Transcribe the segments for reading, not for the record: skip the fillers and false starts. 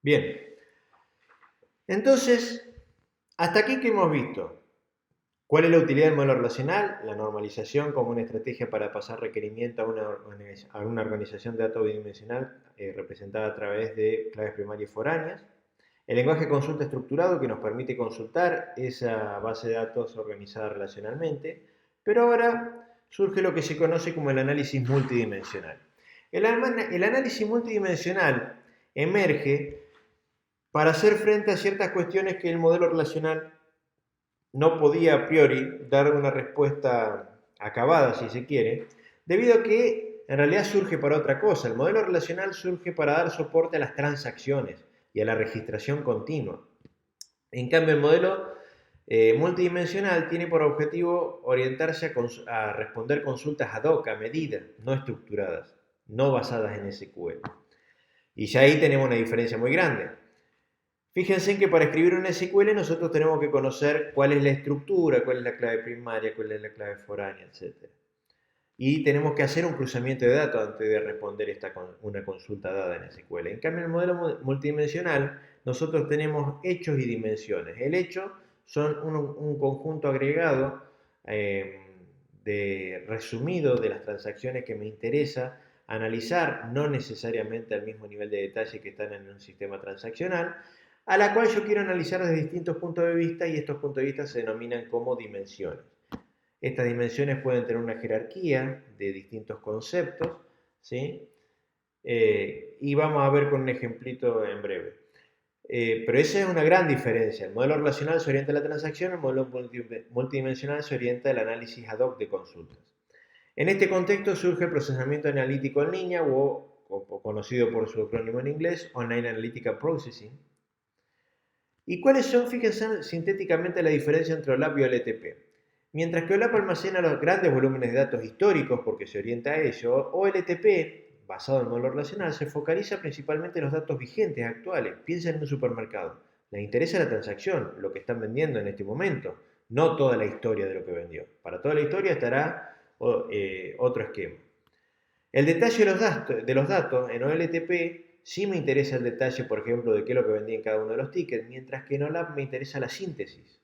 Bien, entonces, hasta aquí que hemos visto. ¿Cuál es la utilidad del modelo relacional? La normalización como una estrategia para pasar requerimiento a una organización de datos bidimensional representada a través de claves primarias foráneas. El lenguaje de consulta estructurado que nos permite consultar esa base de datos organizada relacionalmente. Pero ahora surge lo que se conoce como el análisis multidimensional. El análisis multidimensional emerge para hacer frente a ciertas cuestiones que el modelo relacional no podía a priori dar una respuesta acabada, si se quiere, debido a que en realidad surge para otra cosa. El modelo relacional surge para dar soporte a las transacciones y a la registración continua. En cambio, el modelo multidimensional tiene por objetivo orientarse a responder consultas ad hoc, a medida, no estructuradas, no basadas en SQL. Y ya ahí tenemos una diferencia muy grande. Fíjense en que para escribir un SQL nosotros tenemos que conocer cuál es la estructura, cuál es la clave primaria, cuál es la clave foránea, etc. Y tenemos que hacer un cruzamiento de datos antes de responder una consulta dada en SQL. En cambio, en el modelo multidimensional nosotros tenemos hechos y dimensiones. El hecho son un conjunto agregado resumido de las transacciones que me interesa analizar, no necesariamente al mismo nivel de detalle que están en un sistema transaccional, a la cual yo quiero analizar desde distintos puntos de vista y estos puntos de vista se denominan como dimensiones. Estas dimensiones pueden tener una jerarquía de distintos conceptos, ¿sí? Y vamos a ver con un ejemplito en breve. Pero esa es una gran diferencia. El modelo relacional se orienta a la transacción, el modelo multidimensional se orienta al análisis ad hoc de consultas. En este contexto surge el procesamiento analítico en línea o conocido por su acrónimo en inglés, Online Analytical Processing. ¿Y cuáles son, fíjense sintéticamente, la diferencia entre OLAP y OLTP? Mientras que OLAP almacena los grandes volúmenes de datos históricos porque se orienta a ello, OLTP, basado en el modelo relacional, se focaliza principalmente en los datos vigentes, actuales. Piensa en un supermercado. Les interesa la transacción, lo que están vendiendo en este momento, no toda la historia de lo que vendió. Para toda la historia estará otro esquema. El detalle de los datos en OLTP sí me interesa el detalle, por ejemplo, de qué es lo que vendí en cada uno de los tickets, mientras que en OLAP me interesa la síntesis.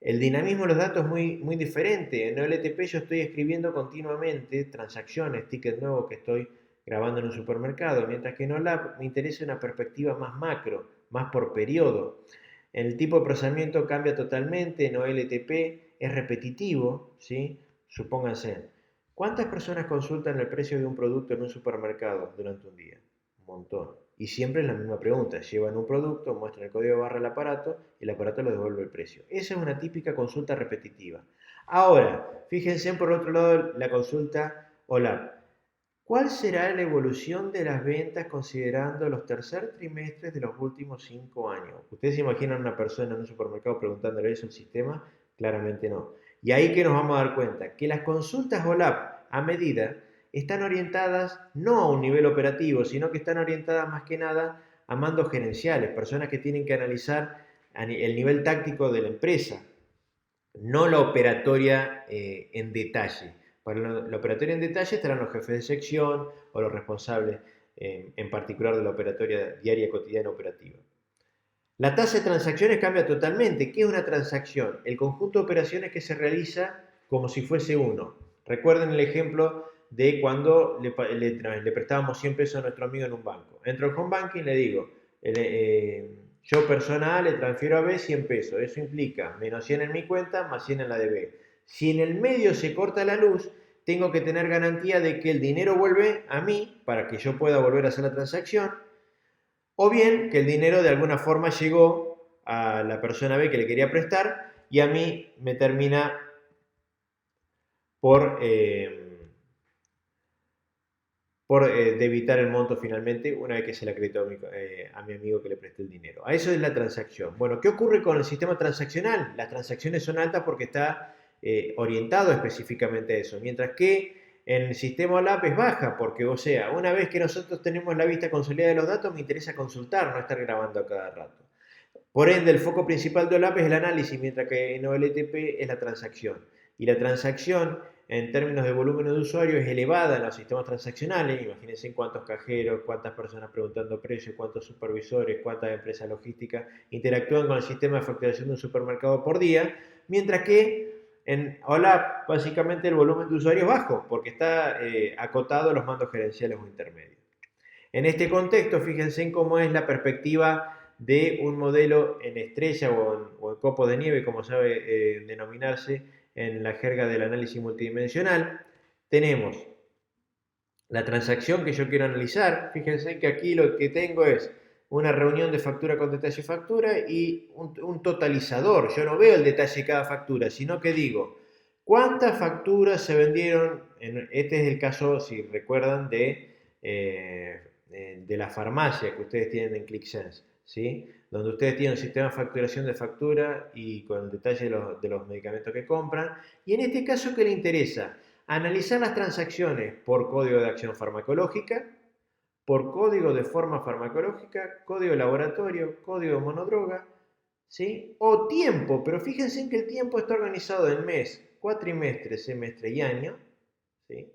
El dinamismo de los datos es muy diferente. En OLTP yo estoy escribiendo continuamente transacciones, tickets nuevos que estoy grabando en un supermercado, mientras que en OLAP me interesa una perspectiva más macro, más por periodo. El tipo de procesamiento cambia totalmente. En OLTP es repetitivo, ¿sí? Supónganse, ¿cuántas personas consultan el precio de un producto en un supermercado durante un día? Un montón. Y siempre es la misma pregunta. Llevan un producto, muestran el código de barra al aparato y el aparato le devuelve el precio. Esa es una típica consulta repetitiva. Ahora, fíjense por otro lado la consulta OLAP. ¿Cuál será la evolución de las ventas considerando los tercer trimestres de los últimos 5 años? ¿Ustedes se imaginan una persona en un supermercado preguntándole eso al sistema? Claramente no. Y ahí que nos vamos a dar cuenta que las consultas OLAP a medida están orientadas no a un nivel operativo, sino que están orientadas más que nada a mandos gerenciales, personas que tienen que analizar el nivel táctico de la empresa, no la operatoria en detalle. Para la operatoria en detalle estarán los jefes de sección o los responsables en particular de la operatoria diaria cotidiana operativa. La tasa de transacciones cambia totalmente. ¿Qué es una transacción? El conjunto de operaciones que se realiza como si fuese uno. Recuerden el ejemplo de cuando le prestábamos 100 pesos a nuestro amigo en un banco. Entro al home banking y le digo, yo persona A le transfiero a B 100 pesos. Eso implica menos 100 en mi cuenta más 100 en la de B. Si en el medio se corta la luz, tengo que tener garantía de que el dinero vuelve a mí para que yo pueda volver a hacer la transacción, o bien que el dinero de alguna forma llegó a la persona B que le quería prestar y a mí me termina por, debitar el monto finalmente una vez que se le acreditó a mi amigo que le presté el dinero. A eso es la transacción. Bueno, ¿qué ocurre con el sistema transaccional? Las transacciones son altas porque está orientado específicamente a eso, mientras que en el sistema OLAP es baja, porque, o sea, una vez que nosotros tenemos la vista consolidada de los datos, me interesa consultar, no estar grabando a cada rato. Por ende, el foco principal de OLAP es el análisis, mientras que en OLTP es la transacción. Y la transacción en términos de volumen de usuarios es elevada en los sistemas transaccionales. Imagínense cuántos cajeros, cuántas personas preguntando precios, cuántos supervisores, cuántas empresas logísticas interactúan con el sistema de facturación de un supermercado por día, mientras que en OLAP básicamente el volumen de usuarios es bajo porque está acotado a los mandos gerenciales o intermedios. En este contexto, fíjense en cómo es la perspectiva de un modelo en estrella o en copo de nieve, como sabe denominarse en la jerga del análisis multidimensional. Tenemos la transacción que yo quiero analizar. Fíjense que aquí lo que tengo es una reunión de factura con detalle factura y un totalizador. Yo no veo el detalle de cada factura, sino que digo, ¿cuántas facturas se vendieron? Este es el caso, si recuerdan, de la farmacia que ustedes tienen en ClickSense, ¿sí? Donde ustedes tienen un sistema de facturación de factura y con el detalle de los medicamentos que compran. Y en este caso, ¿qué le interesa? Analizar las transacciones por código de acción farmacológica, por código de forma farmacológica, código de laboratorio, código de monodroga, ¿sí? O tiempo, pero fíjense en que el tiempo está organizado en mes, cuatrimestre, semestre y año, ¿sí?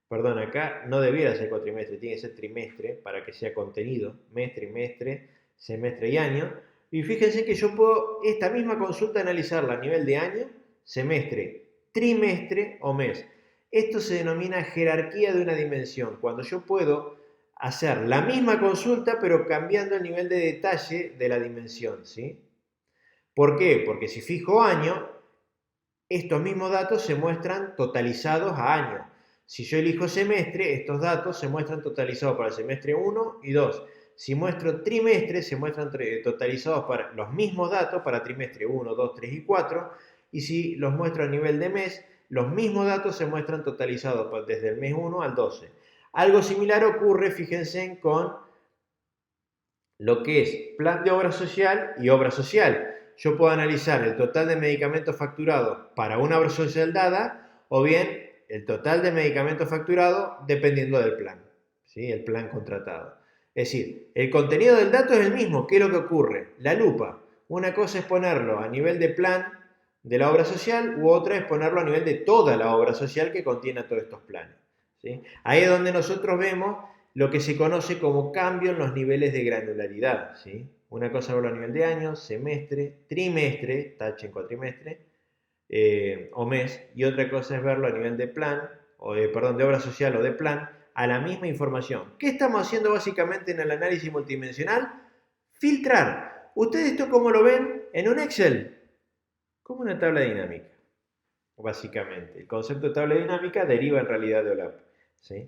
Perdón, acá no debiera ser cuatrimestre, tiene que ser trimestre para que sea contenido, mes, trimestre, semestre y año. Y fíjense que yo puedo esta misma consulta analizarla a nivel de año, semestre, trimestre o mes. Esto se denomina jerarquía de una dimensión, cuando yo puedo hacer la misma consulta pero cambiando el nivel de detalle de la dimensión, ¿sí? ¿Por qué? Porque si fijo año, estos mismos datos se muestran totalizados a año. Si yo elijo semestre, estos datos se muestran totalizados para el semestre 1 y 2. Si muestro trimestre, se muestran totalizados para los mismos datos para trimestre 1, 2, 3 y 4. Y si los muestro a nivel de mes, los mismos datos se muestran totalizados desde el mes 1 al 12. Algo similar ocurre, fíjense, con lo que es plan de obra social y obra social. Yo puedo analizar el total de medicamentos facturados para una obra social dada o bien el total de medicamentos facturados dependiendo del plan, ¿sí? El plan contratado. Es decir, el contenido del dato es el mismo. ¿Qué es lo que ocurre? La lupa. Una cosa es ponerlo a nivel de plan de la obra social u otra es ponerlo a nivel de toda la obra social que contiene todos estos planes, ¿sí? Ahí es donde nosotros vemos lo que se conoce como cambio en los niveles de granularidad, ¿sí? Una cosa verlo a nivel de año, semestre, trimestre, tachen cuatrimestre, o mes, y otra cosa es verlo a nivel de plan, de obra social o de plan, a la misma información. ¿Qué estamos haciendo básicamente en el análisis multidimensional? Filtrar. ¿Ustedes esto cómo lo ven? En un Excel, como una tabla dinámica, básicamente. El concepto de tabla dinámica deriva en realidad de OLAP, ¿sí?